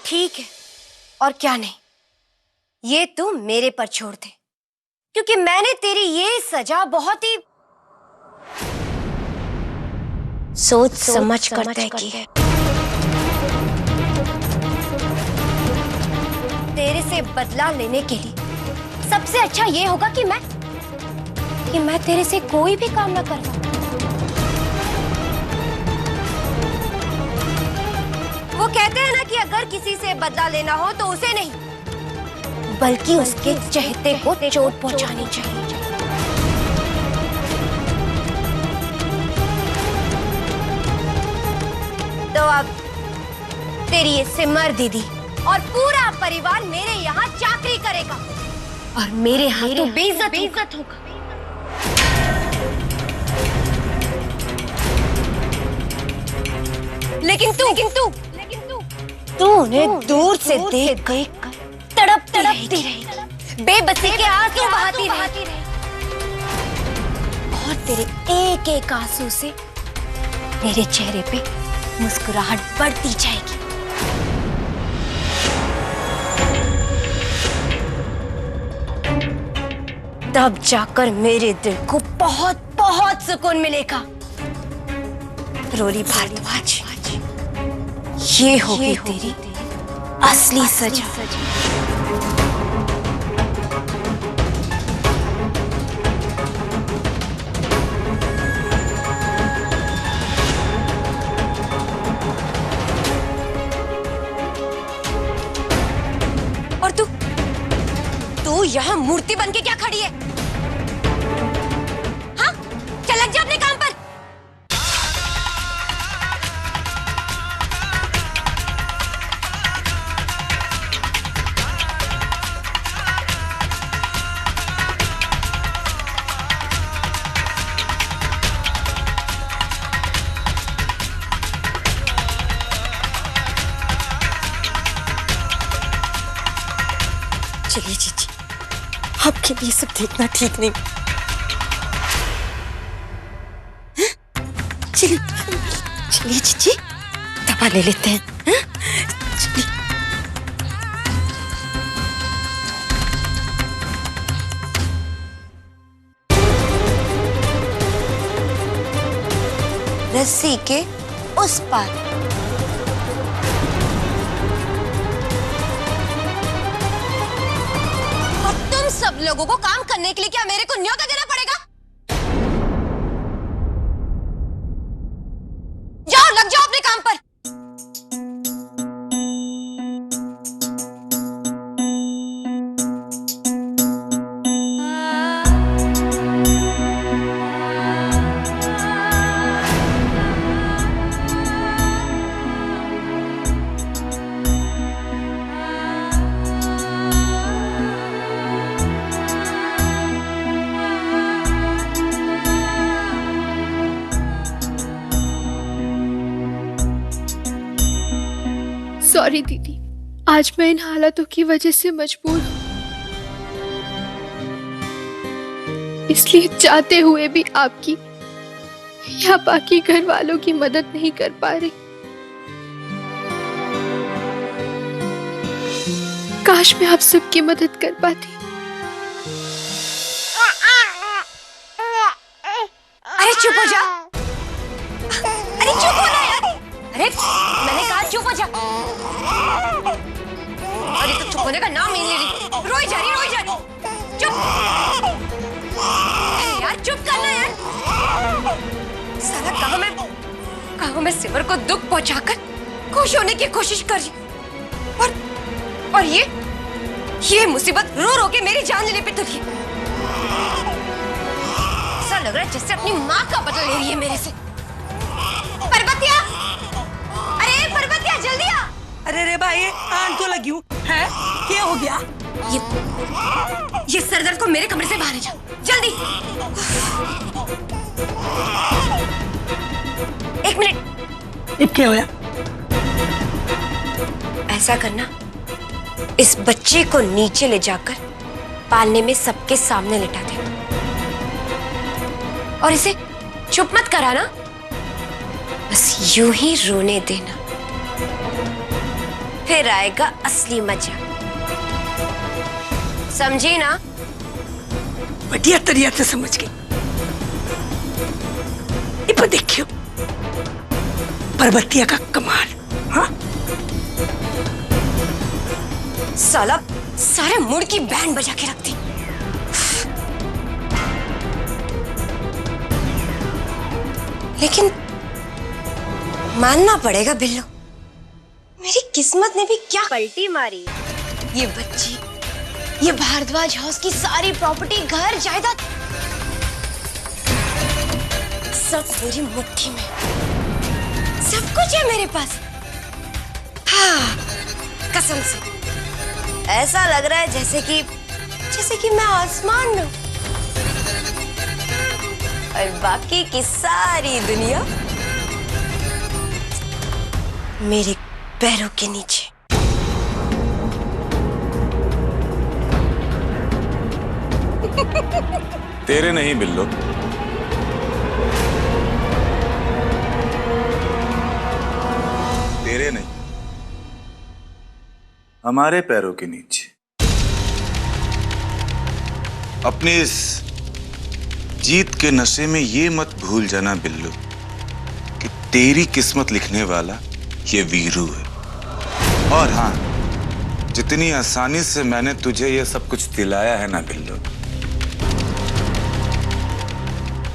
ठीक है, और क्या नहीं, ये तू मेरे पर छोड़ दे, क्योंकि मैंने तेरी ये सजा बहुत ही सोच समझ कर तय की है। तेरे से बदला लेने के लिए सबसे अच्छा ये होगा कि मैं तेरे से कोई भी काम ना करवाऊं। वो कहते हैं ना कि अगर किसी से बदला लेना हो तो उसे नहीं, बल्कि उसके चहेते को चोट पहुंचानी चाहिए। तो अब तेरी ये सिमर दीदी और पूरा परिवार मेरे यहाँ चाकरी करेगा और मेरे हाथों बेइज्जत होगा। लेकिन तू उन्हें दूर से देख गई, तड़पती रही, बेबसी के आंसू बहाती रही, और तेरे एक एक आंसू से मेरे चेहरे पे मुस्कुराहट बढ़ती जाएगी। तब जाकर मेरे दिल को बहुत बहुत सुकून मिलेगा। रोली भारद्वाज, ये होगी तेरी असली सजा। और तू यहाँ मूर्ति बनके क्या खड़ी है? हाँ, चल लग जा अपने काम पर। चलिए जीजी, आपके लिए सब देखना ठीक नहीं। चलिए चलिए जीजी, दवा ले लेते हैं। चलिए। रस्सी के उस पार सब लोगों को काम करने के लिए क्या मेरे को न्योता देना पड़ेगा? जाओ, लग जाओ अपने काम पर। सॉरी दीदी, आज मैं इन हालातों की वजह से मजबूर हूँ, इसलिए चाहते हुए भी आपकी या बाकी घर वालों की मदद नहीं कर पा रही। काश मैं आप सबकी मदद कर पाती। अरे चुप हो जा। अरे चुप हो ना यार। अरे मैंने कहा चुप हो जा। अरे तो चुप होने का नाम नहीं ले रही। रोई जा रही। चुप। अरे यार चुप करना यार। साला कहाँ मैं सिमर को दुख पहुंचाकर खुश होने की कोशिश कर रही, और ये मुसीबत रो रो के मेरी जान लेने पे तुली। ऐसा लग रहा है जैसे अपनी माँ का बदला ले रही है मेरे से। परबतिया, अरे परबतिया जल्दी आ। अरे रे भाई, आन तो लगी हूँ। है क्या हो गया? ये सरदर्द को मेरे कमरे से बाहर ले जा जल्दी। एक मिनट। क्या होया? ऐसा करना, इस बच्चे को नीचे ले जाकर पालने में सबके सामने लिटा दे और इसे चुप मत कराना, बस यूं ही रोने देना। फिर आएगा असली मजा। समझी ना? बढ़िया तरिया से समझ गई। ये पर देखियो पर्वतिया का कमाल। हाँ, साला सारे मूड की बैंड बजा के रखती। लेकिन मानना पड़ेगा बिल्लो, मेरी किस्मत ने भी क्या पलटी मारी। ये बच्ची, ये भारद्वाज हाउस की सारी प्रॉपर्टी, घर जायदाद, सब मेरी मुट्ठी में, सब कुछ है मेरे पास। हाँ, कसम से ऐसा लग रहा है जैसे कि मैं आसमान में हूं और बाकी की सारी दुनिया मेरे पैरों के नीचे। तेरे नहीं बिल्लो, तेरे नहीं, हमारे पैरों के नीचे। अपनी इस जीत के नशे में ये मत भूल जाना बिल्लो कि तेरी किस्मत लिखने वाला ये वीरू है। और हाँ, जितनी आसानी से मैंने तुझे ये सब कुछ दिलाया है ना बिल्लो,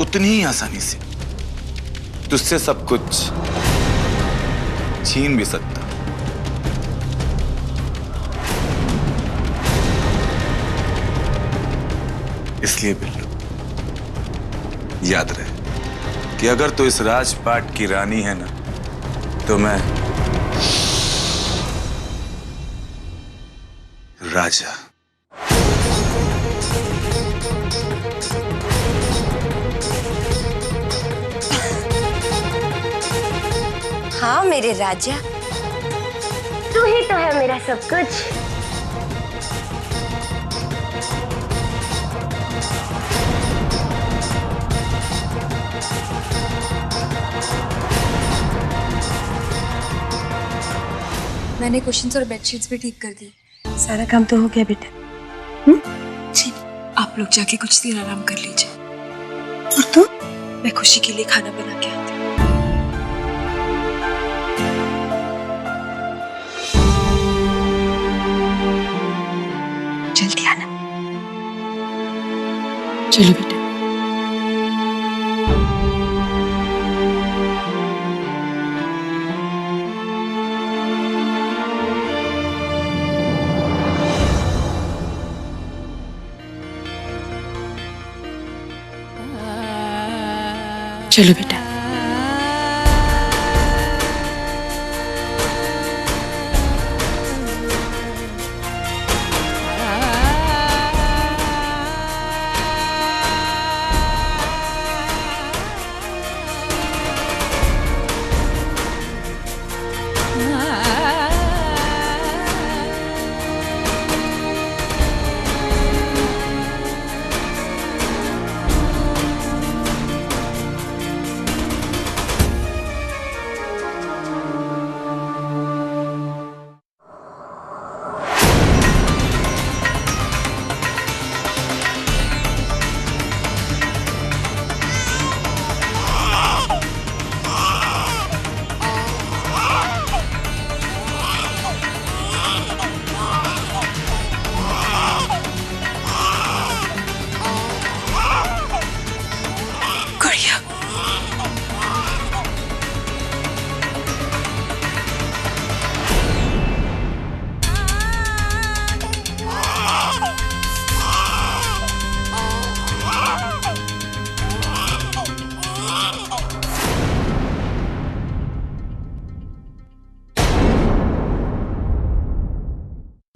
उतनी ही आसानी से तुझसे सब कुछ छीन भी सकता। इसलिए बिल्लो, याद रहे कि अगर तू इस राजपाट की रानी है ना, तो मैं राजा। हाँ मेरे राजा, तू ही तो है मेरा सब कुछ। मैंने कुशन्स और बेडशीट्स भी ठीक कर दी। सारा काम तो हो गया बेटा। जी, आप लोग जाके कुछ देर आराम कर लीजिए। और तू? मैं खुशी के लिए खाना बना के आती हूँ। जल्दी आना। चलो बेटा। चलो बेटा।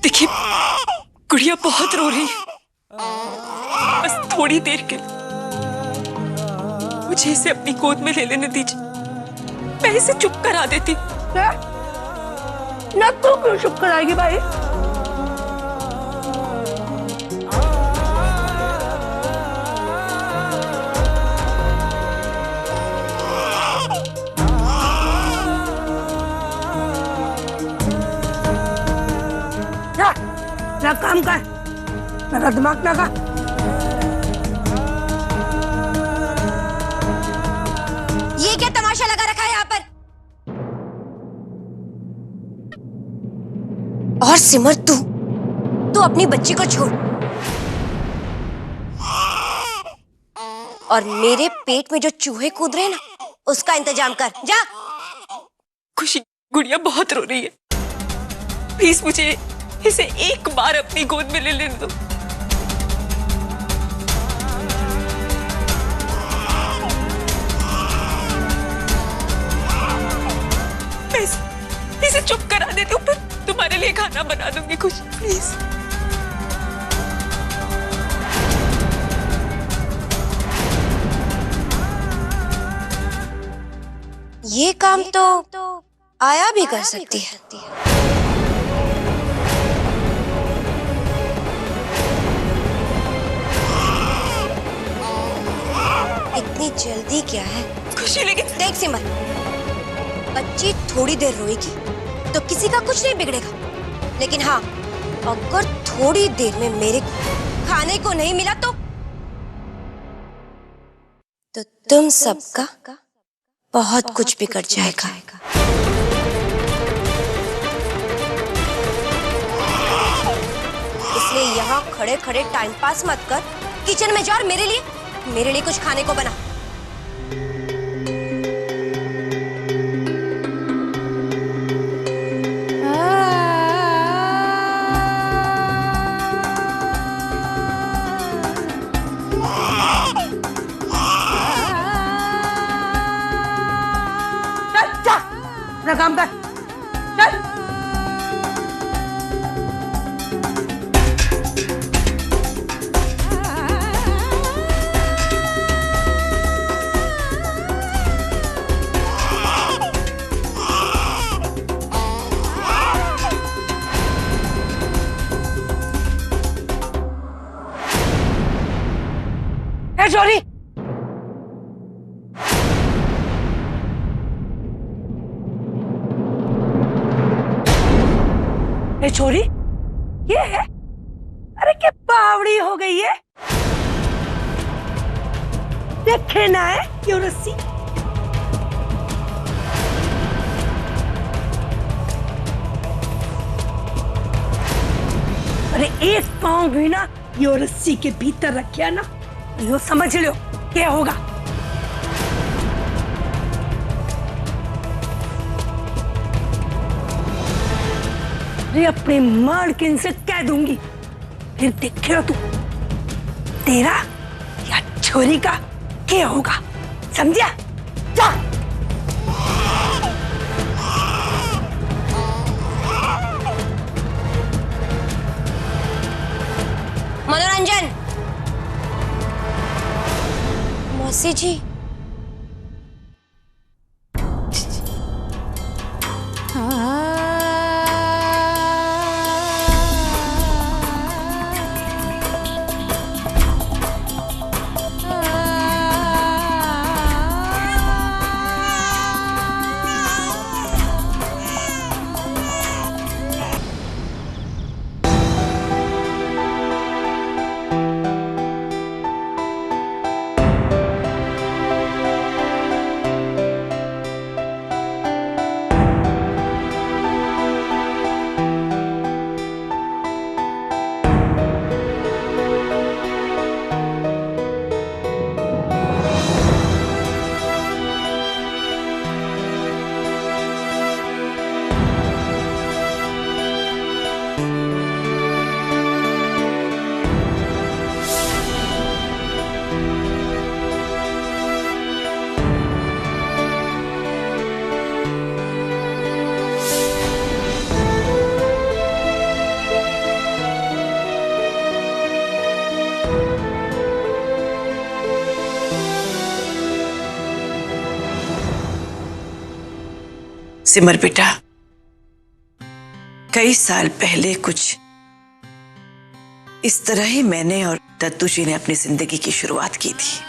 देखिए, गुड़िया बहुत रो रही है। बस थोड़ी देर के लिए मुझे इसे अपनी गोद में ले लेने दीजिए। मैं इसे चुप करा देती। ना तू क्यों चुप कराएगी भाई? जा काम कर, मेरा दिमाग ना खा। ये क्या तमाशा लगा रखा है यहाँ पर? और सिमर तू अपनी बच्ची को छोड़ और मेरे पेट में जो चूहे कूद रहे हैं ना, उसका इंतजाम कर जा। खुशी, गुड़िया बहुत रो रही है, प्लीज मुझे इसे एक बार अपनी गोद में ले लेने दो। मैं इसे चुप करा देती हूँ, फिर तुम्हारे लिए खाना बना दूंगी। खुशी प्लीज। ये काम तो आया भी कर सकती है। इतनी जल्दी क्या है? खुशी लेकिन देख सिमर, बच्ची थोड़ी देर रोएगी तो किसी का कुछ नहीं बिगड़ेगा, लेकिन हाँ, अगर थोड़ी देर में मेरे खाने को नहीं मिला तो तुम सबका बहुत कुछ बिगड़ जाएगा। इसलिए यहाँ खड़े खड़े टाइम पास मत कर, किचन में जा और मेरे लिए कुछ खाने को बना। अपना काम कर, चल। ए छोरी, छोरी, ये है? अरे क्या बावड़ी हो गई है, देखे ना है क्यों रस्सी? अरे एक पाँव भी ना यो रस्सी के भीतर रखिया ना, यो समझ लो क्या होगा। अपने मालकिन से कह दूंगी, फिर देखियो तू तेरा या छोरी का क्या होगा, समझा? जा। मनोरंजन, मौसी जी, सिमर बेटा, कई साल पहले कुछ इस तरह ही मैंने और दद्दू जी ने अपनी जिंदगी की शुरुआत की थी।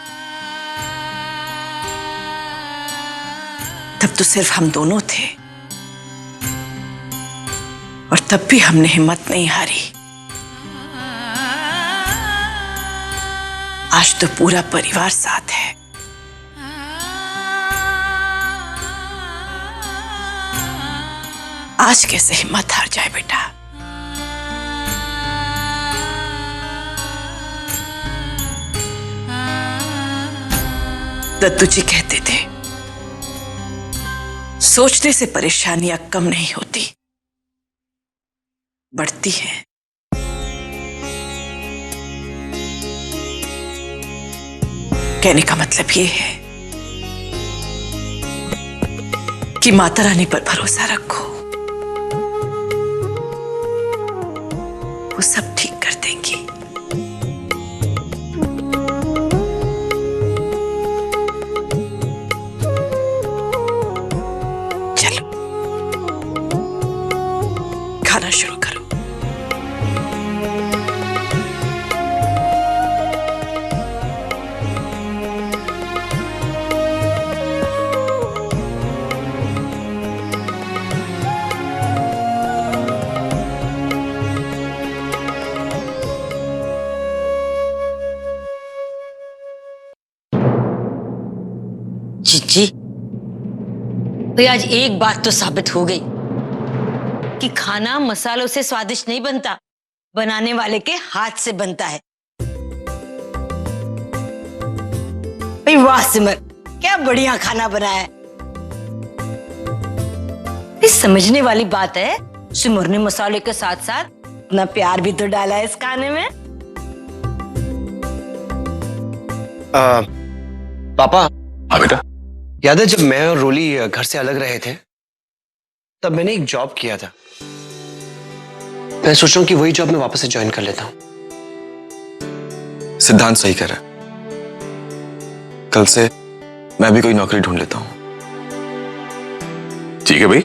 तब तो सिर्फ हम दोनों थे और तब भी हमने हिम्मत नहीं हारी तो पूरा परिवार साथ है। आज कैसे हिम्मत हार जाए बेटा। दत्तू जी कहते थे, सोचने से परेशानियां कम नहीं होती, बढ़ती हैं। कहने का मतलब ये है कि माता रानी पर भरोसा रखो, वो सब ठीक कर देंगी। चलो खाना शुरू करो। जीजी, भाई आज एक बात तो साबित हो गई कि खाना मसालों से स्वादिष्ट नहीं बनता, बनाने वाले के हाथ से बनता है। भाई वाह सिमर, क्या बढ़िया खाना बनाया है। इस समझने वाली बात है, सिमर ने मसाले के साथ साथ अपना प्यार भी तो डाला है इस खाने में। पापा। हाँ बेटा। याद है जब मैं और रोली घर से अलग रहे थे, तब मैंने एक जॉब किया था। मैं सोच रहा हूं कि वही जॉब मैं वापस से ज्वाइन कर लेता हूं। सिद्धांत सही कह रहा है, कल से मैं भी कोई नौकरी ढूंढ लेता हूं। ठीक है भाई,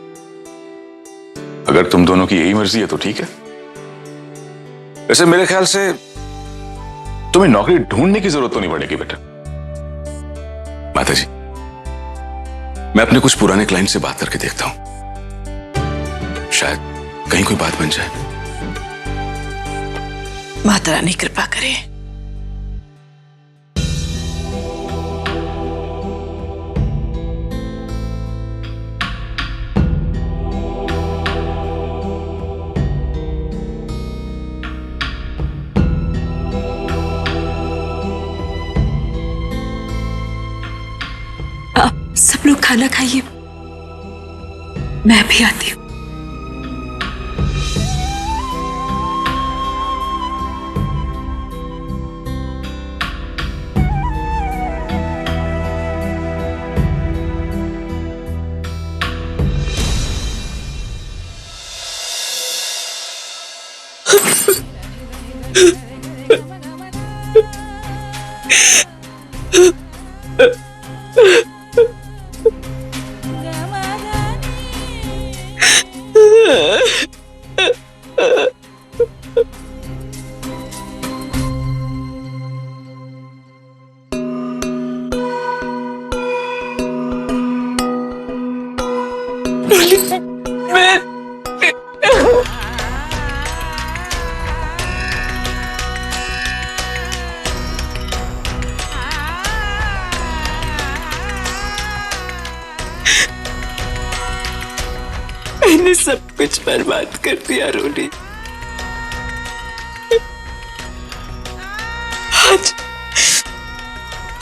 अगर तुम दोनों की यही मर्जी है तो ठीक है। वैसे मेरे ख्याल से तुम्हें नौकरी ढूंढने की जरूरत तो नहीं पड़ेगी बेटा। माता जी, मैं अपने कुछ पुराने क्लाइंट से बात करके देखता हूं, शायद कहीं कोई बात बन जाए। माता रानी कृपा करे। सब लोग खाना खाइए, मैं भी आती हूँ। मैंने सब कुछ बर्बाद कर दिया रोली।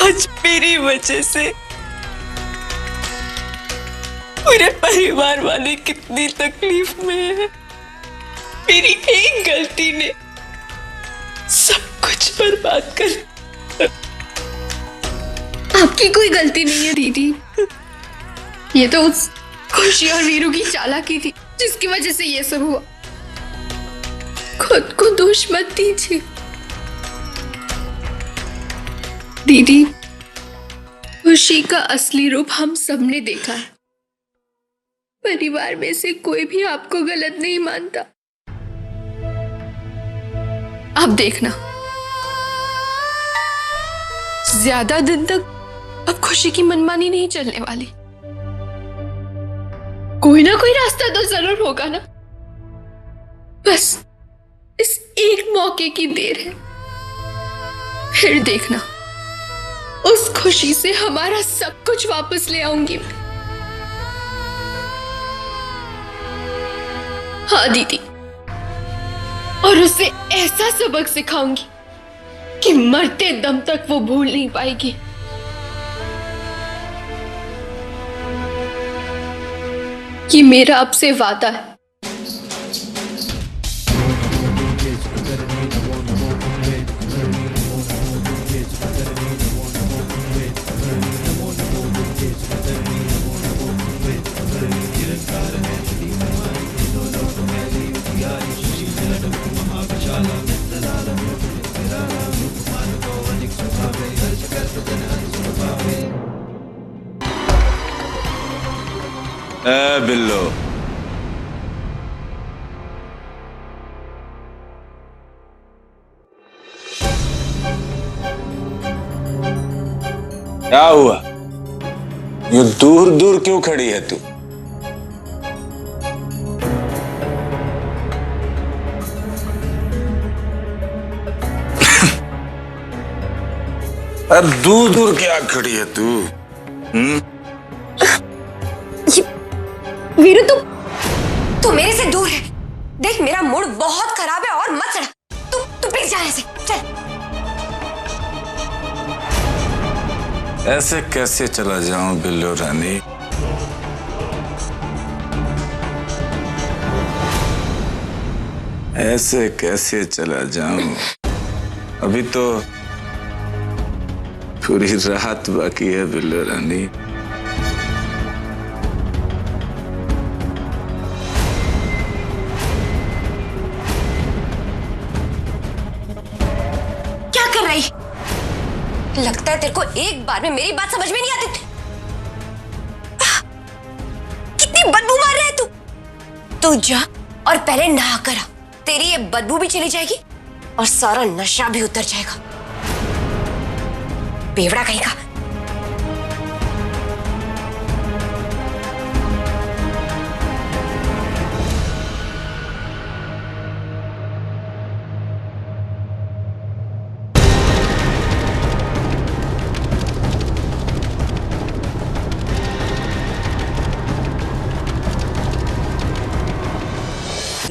आज मेरी वजह से पूरे परिवार वाले कितनी तकलीफ में है। मेरी एक गलती ने सब कुछ बर्बाद कर। आपकी कोई गलती नहीं है दीदी, ये तो उस खुशी और वीरू की चालाकी थी जिसकी वजह से ये सब हुआ। खुद को दोष मत दीजिए दीदी। खुशी का असली रूप हम सबने देखा है। परिवार में से कोई भी आपको गलत नहीं मानता। आप देखना, ज्यादा दिन तक अब खुशी की मनमानी नहीं चलने वाली। कोई ना कोई रास्ता तो जरूर होगा ना। बस इस एक मौके की देर है, फिर देखना उस खुशी से हमारा सब कुछ वापस ले आऊंगी मैं। हाँ दीदी, और उसे ऐसा सबक सिखाऊंगी कि मरते दम तक वो भूल नहीं पाएगी। ये मेरा आपसे वादा है। बिल्लो, क्या हुआ? ये दूर दूर क्यों खड़ी है तू? अरे दूर दूर क्या खड़ी है तू? वीरू, तू मेरे से दूर है। देख, मेरा मूड बहुत खराब है और मत चढ़ा। तू प्लीज जा ऐसे, चल। ऐसे कैसे चला जाऊं बिल्लो रानी? ऐसे कैसे चला जाऊं? अभी तो पूरी रात बाकी है बिल्लो रानी। लगता है तेरे को एक बार में मेरी बात समझ में नहीं आती। कितनी बदबू मार रहा है तू जा और पहले नहा कर आ। तेरी ये बदबू भी चली जाएगी और सारा नशा भी उतर जाएगा। बेवड़ा कहीं का।